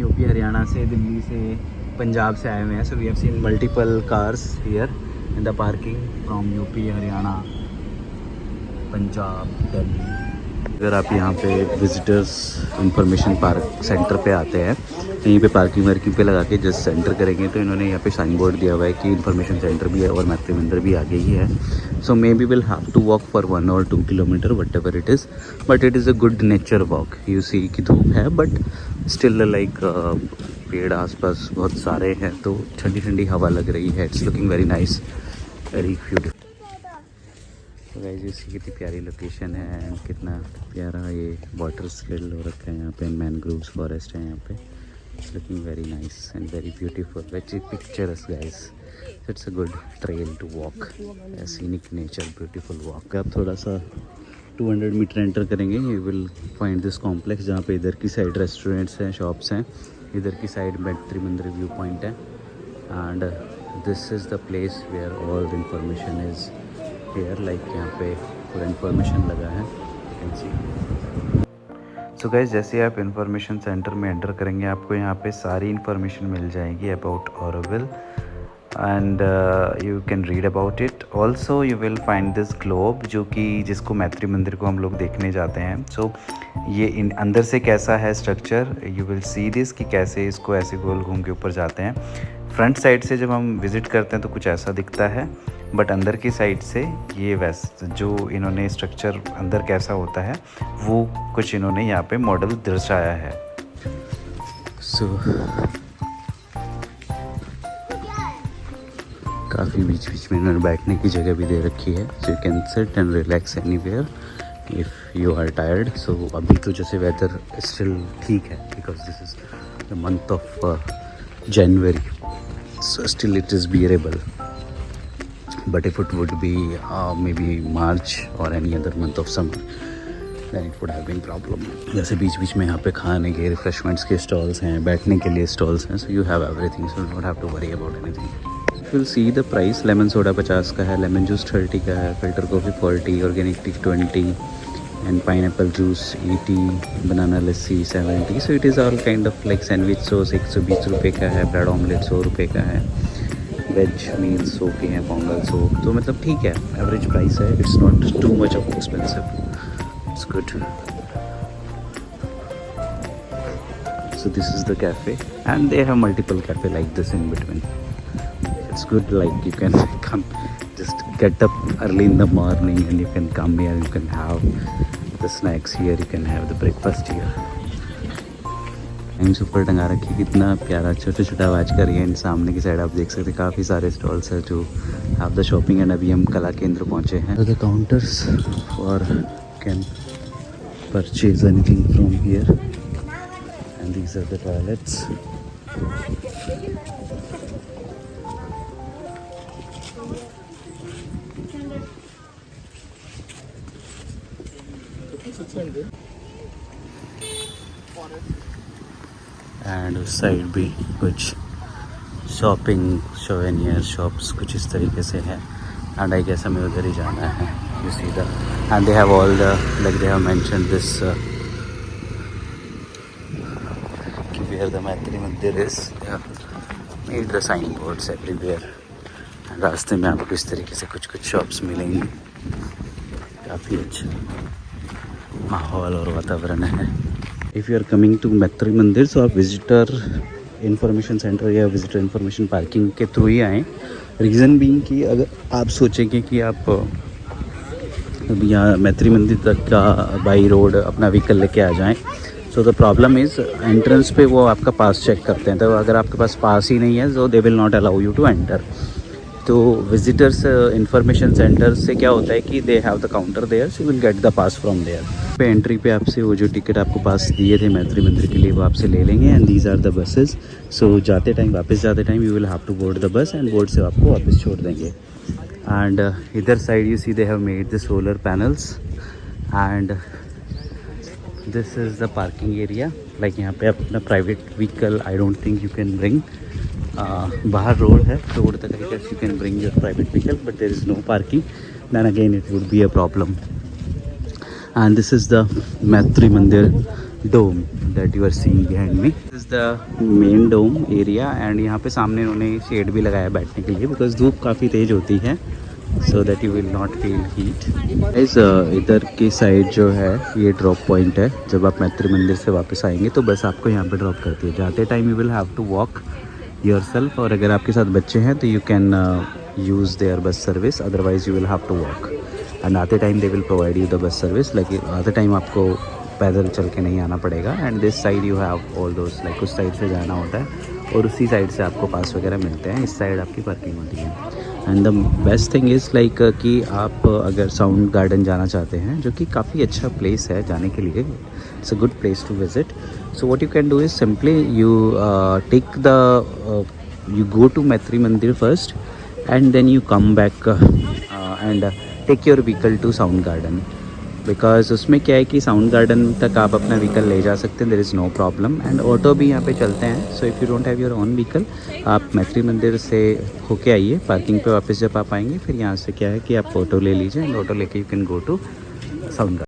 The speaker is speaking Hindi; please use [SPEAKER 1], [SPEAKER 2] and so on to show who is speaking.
[SPEAKER 1] यूपी हरियाणा से, दिल्ली से, पंजाब से आए हुए हैं. So we have seen multiple cars here in the parking from UP, Haryana, Punjab, Delhi. अगर आप यहाँ पे विजिटर्स इंफॉर्मेशन पार्क सेंटर पे आते हैं, यहीं पे पार्किंग वार्किंग पे लगा के जस्ट सेंटर करेंगे तो इन्होंने यहाँ पे साइन बोर्ड दिया हुआ है कि इन्फॉर्मेशन सेंटर भी है और मैत्री मंदिर भी आगे ही है. So maybe will have to walk for 1 or 2 kilometre whatever it is, but it is a good nature walk. You see कि धूप है बट स्टिल लाइक पेड़ आसपास बहुत सारे हैं तो ठंडी ठंडी हवा लग रही है. It's looking very nice, very beautiful. तो गाइस ये कितनी प्यारी लोकेशन है एंड कितना प्यारा ये वाटर स्किल हो रखा है यहाँ पे. मैनग्रोव्स फॉरेस्ट है यहाँ पे. It's looking very nice and very beautiful, very picturesque guys. It's a good trail to walk, scenic nature, beautiful walk. आप थोड़ा सा 200 मीटर एंटर करेंगे you will find this complex जहाँ पे इधर की साइड रेस्टोरेंट्स हैं, शॉप्स हैं, इधर की side Maitri Mandir view point है. And this is the place where all the information is here. Like यहाँ पे पूरा इन्फॉर्मेशन लगा है, you can see. So guys जैसे आप इंफॉर्मेशन सेंटर में एंटर करेंगे आपको यहाँ पे सारी इन्फॉर्मेशन मिल जाएगी about Auroville and you can read about it. Also you will find this globe जो कि जिसको मैत्री मंदिर को हम लोग देखने जाते हैं. सो ये अंदर से कैसा है structure, you will see this कि कैसे इसको ऐसे गोल घूम के ऊपर जाते हैं. फ्रंट साइड से जब हम विज़िट करते हैं तो कुछ ऐसा दिखता है, बट अंदर की साइड से ये वैसे जो इन्होंने स्ट्रक्चर अंदर कैसा होता है वो कुछ इन्होंने यहाँ पे मॉडल दर्शाया है. सो काफ़ी बीच बीच में इन्होंने बैठने की जगह भी दे रखी है. So you can sit and relax anywhere if you are tired. So अभी तो जैसे वेदर स्टिल ठीक है because this is the month of January, so still it is bearable. But if it would be maybe March or any other month of summer, then it would have been problem. जैसे बीच बीच में यहाँ पे खाने के रिफ्रेशमेंट्स के स्टॉल्स हैं, बैठने के लिए स्टॉल्स हैं. So you have everything, so you don't have to worry about anything. If you'll see the price, lemon soda 50 का है, लेमन जूस 30 का है, filter coffee 40, organic T 20 and pineapple juice 80, banana lassi 70. So it is all kind of like sandwich sauce 120 रुपये का है, ब्रेड ऑमलेट 100 रुपये का है, वेज मील्स 100 के हैं, पोंगल 100. तो मतलब ठीक है, एवरेज प्राइस है. It's not too much of expensive, it's good. So this is the cafe and they have multiple cafe like this in between. It's good, like you can come just get up early in the morning and you can come here, you can have the snacks here, you can have the breakfast here. Times ऊपर टंगा रखी, कितना प्यारा छोटा छोटा आवाज़ कर रही है. सामने की साइड आप देख सकते हैं काफ़ी सारे स्टॉल्स हैं जो हैव द शॉपिंग. एंड अभी हम कला केंद्र पहुँचे हैं. The counters for can purchase anything from here and these are the toilets. And उस साइड भी कुछ शॉपिंग शोवेनियर शॉप्स कुछ इस तरीके से है. एंड आई गेस हमें उधर ही जाना है. You see the and they have all the like they have mention this कि where the Maitri Mandir is. They have made the sign boards everywhere. रास्ते में आपको इस तरीके से कुछ कुछ शॉप्स मिलेंगी. काफ़ी अच्छा माहौल और वातावरण है. If you are coming to Maitri Mandir so आप विजिटर इंफॉर्मेशन सेंटर या विजिटर इंफॉर्मेशन पार्किंग के थ्रू ही आएँ. रीज़न बीइंग कि अगर आप सोचेंगे कि आप यहाँ मैत्री मंदिर तक का बाई रोड अपना व्हीकल लेके आ जाएं, so the problem is entrance पे वो आपका पास चेक करते हैं. तो अगर आपके पास पास ही नहीं है so they will not allow you to enter. तो विजिटर्स इंफॉर्मेशन सेंटर से क्या होता है कि they have the counter there, so will get the pass from there. पे एंट्री पे आपसे वो जो टिकट आपको पास दिए थे मैत्री मंदिर के लिए वो आपसे ले लेंगे. And these are the buses. So जाते टाइम वापस जाते time you will have to board the bus and board से आपको वापस छोड़ देंगे. एंड इधर side you see they have made the solar panels and this is the parking area. Like यहाँ पे आप अपना private vehicle I don't think you can bring. बाहर रोड है, रोड तक I guess you can bring your private vehicle but there is no parking. Then again it would be a problem. And this is the Maitri Mandir dome. That you are seeing behind me is the main dome area and यहाँ पे सामने उन्होंने शेड भी लगाया बैठने के लिए बिकॉज धूप काफ़ी तेज़ होती है so that you will not feel heat. इस इधर की साइड जो है ये ड्रॉप पॉइंट है। जब आप मैत्री मंदिर से वापस आएंगे तो बस आपको यहाँ पे ड्रॉप करती है। जाते time you will have to walk yourself और अगर आपके साथ बच्चे हैं तो you can use their bus service, otherwise you will have to walk. And आते time they will provide you the bus service, लेकिन आते टाइम आपको पैदल चल के नहीं आना पड़ेगा। And this side you have all those, like उस साइड से जाना होता है और उसी साइड से आपको पास वगैरह मिलते हैं। इस साइड आपकी पार्किंग होती है। And the best thing is like कि आप अगर साउंड गार्डन जाना चाहते हैं जो कि काफ़ी अच्छा प्लेस है जाने के लिए, it's a good place to visit. So what you can do is simply you take the you go to Maitri Mandir first and then you come back and take your vehicle to Sound Garden because उसमें क्या है कि साउंड गार्डन तक आप अपना व्हीकल ले जा सकते हैं, there is no problem. And auto भी यहाँ पे चलते हैं। So if you don't have your own vehicle आप मैत्री मंदिर से होके आइए, पार्किंग पे वापस जब आप आएंगे फिर यहाँ से क्या है कि आप ऑटो ले लीजिए एंड ऑटो लेके you can go to sound garden.